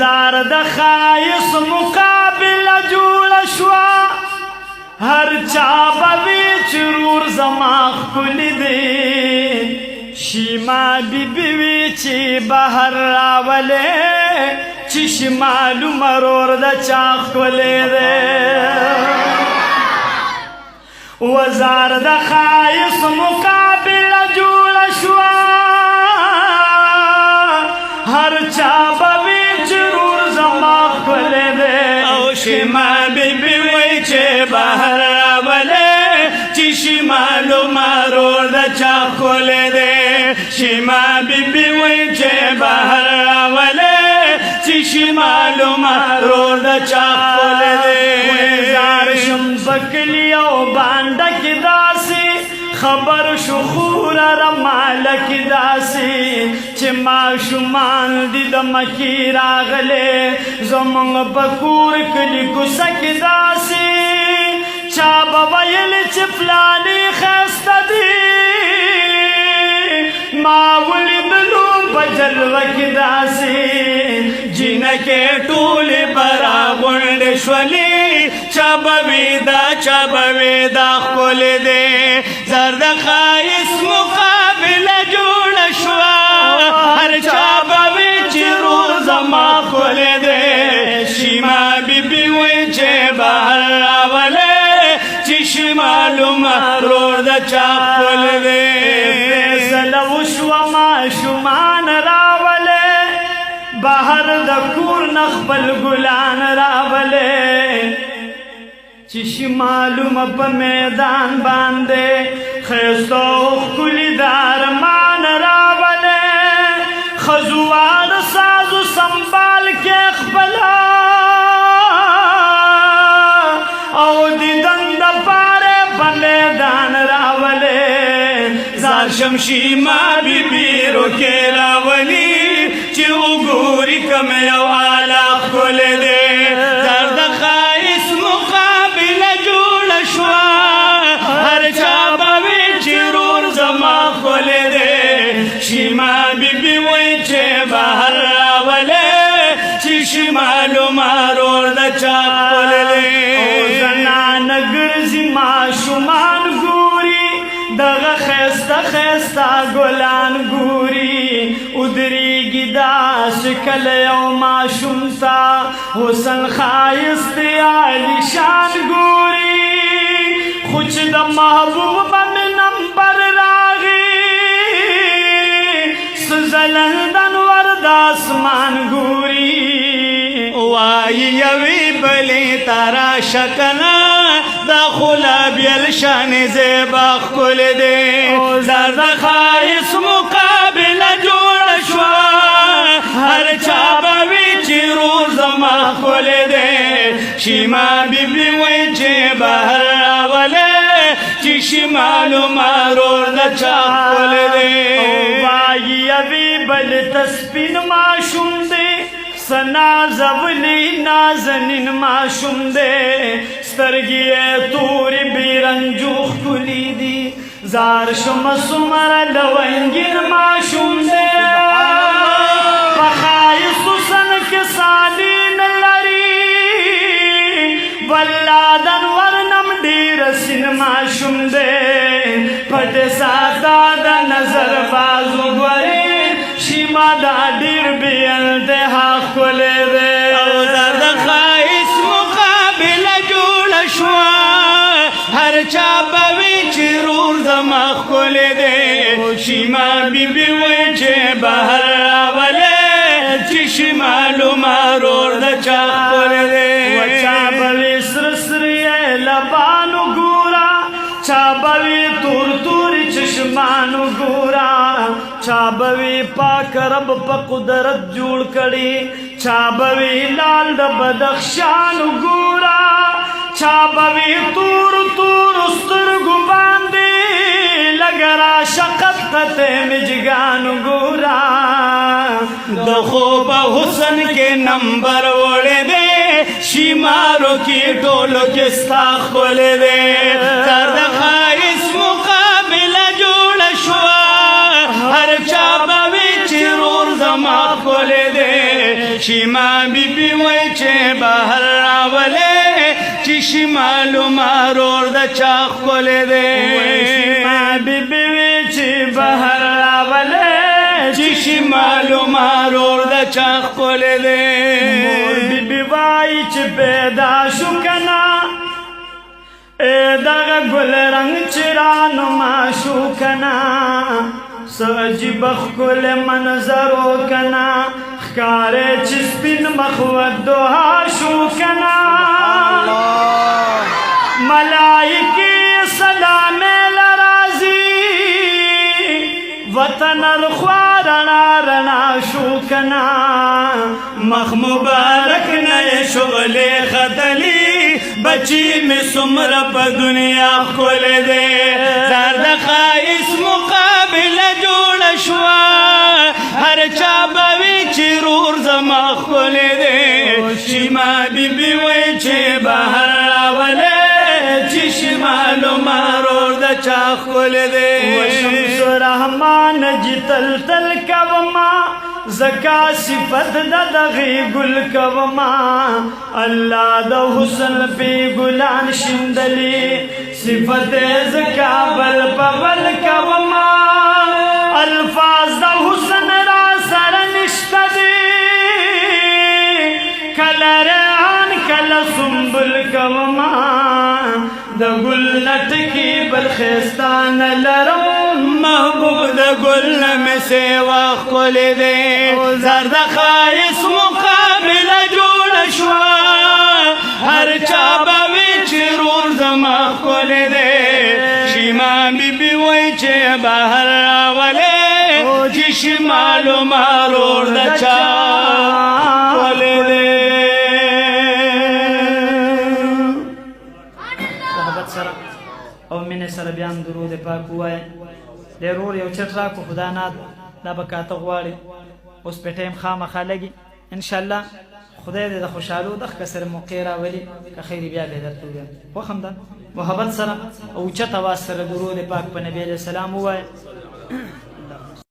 زار د خایس مقابله جوړه شوه هر چا به وي چرور زما ښکلي دی شیما بیبي وي چې بهر راولې چې شمالو مرور د چا ښکلی دی وزار د خایس مقابله جوړه شوه هر چا به وي چرور زما ښکلی دی او شیما بیبي وایي چې بهر راولې چې شمالو مرور د چا ښکلی دی شیما بیبي وایي چې بهر راولې چې شمالو مرور د چا ښکلی دی زار شم بکلي او بانډه کې داسې خبر شو خوره رماله کې داسې چې ماشومان دي د مکې راغلې زموږ په کور کلي کوڅه کې داسې چا به ویل چې فلانې ښایسته دي ما ولیدلو په جلوه کې داسې جینکې ټولې به راغونډې شولې چا به وي دا چا به وي دا ښکلی دی زر د ښایست مقابله جوړه شوه هر چا به وي چې رور زما ښکلی دی شیما بیبي وایي چې بهر راولې چې شمالو مرور د چا ښکلی دی فیصله وشوه ماشومان راولې بهر د کور نه خپل ګلان راولې چې شمالومه په میدان باندې ښایسته او ښکلي د ارمان راولې ښځو واړه سازو سنبال کې خپله او دیدن دپاره په میدان راولې زار شم شیما بیبي روکې راولي چې وګوري کوم یو اعلی ښکلی دی زر د ښایست مقابله جوړه شوه هر چا به وي چې رور زما ښکلی دی شیما بیبي وایي چې بهر راولې چې شمالو مرور د چا ښکلی دی او زنانه ګرځي ماشومان ګوري دغه ښایسته ښایسته ګلان ګوري ودرېږي داسې کله یو ماشوم ته حسن ښایست عالیشان ګوري خو چې د محبوب به مې نمبر راغی څه ځلندن ور د اسمان ګوري وایي یوې بلې ته راشه که نه دا خو لا بیل شانې زیبا ښکلی دی زر د ښایست مقابله جوړه شوه هر چا به وي چې رور زما ښکلی دی شیما بیبي وایي چې بهر راولې چې شمالو مرور د چا ښکلی دی وایي یوې بلې ته سپین ماشوم دی سنازولی نازنین ماشوم دی سترګې یې تورې بې رنجو ښکلي دي زار شم څومره لونګین ماشوم دی په ښایستو سن کې سالي نه لري ولادن ورنم ډېر سین ماشوم دی پټې ساته د نظر بازو ګورې شیما دا ډېر بې انتها ښکلی دی او زر د ښایست مقابله جوړه شوه هر چا به وي چې رور زما ښکلی دی شیما بیبي وایي چې بهر راولې چې شمالو مرور د چا ښکلی دی چا به وي سره سرې لبانو ګوره چا به وي تور تورې چشمانو ګوره چا به وي پاک رب په قدرت جوړ کړي چا به وي لال د بدخشان ګوره چا به وي تور تور سترګو باندې لږه راشه قد قطع مجګان ګوره د خوب حسن کې نمبر وړی دی شیمارو کې ټولو کې ستا ښکلی دی زر د ښایست مقابله جوړه شوه هر چا به وي چې رور زما ښکلی دی شیما بی بی وای چه بهر راوله چی شمالو مارور دا چاخ کلی دے شیما بی بی وای چه بهر راوله چی شمالو مارور دا چاخ کلی دے مور بی بی وای چه پیدا شو کنا اے دغه گل رنگ چرانو ماشو کنا سعجیب خکل منظرو کنا خکاره چی سپین مخوت دوها شو کنا ملائکی سلام لرازی وطن الخوارنا رنا شو کنا مخ مبارک نئے شغل خدلی بچی میں سمر پا دنیا کھول دے زرد خائص مقابل جوڑ شوا ہر چابوی چی رور زما کھول دے شیما بی بی وی چی بہر راولے چی شمالو مارور دا چا کھول دے وشمس رحمان جی تل تل کبما زکا صفت دا دغی گل کوما اللہ دا حسن پی گلان شندلی صفت زکا بل پبل کوما الفاظ دا حسن را سر نشتا دی کل ریحان کل سنبل کوما دا گل نٹکی بلخستان لرم محبوب دا گل میں سیوا کھول دے زرد خائص مقابل جوڑ شوا ہر چابوی چرور زما کھول دے شیما بی بی وی چے بہر راولے جی شمالو مارور دا چا کھول دے او من سره بیان درود پاک وای ضرور یو چت را کو خدا ناد دا بکاته غواړي اوس په ټیم خامخا لګي ان شاء الله خدای دې د خوشالو د کسر مقیرا ولی که خیر بیا به درته خو هم دا محبت سره او چت واس سره درود پاک په نبی له سلام وای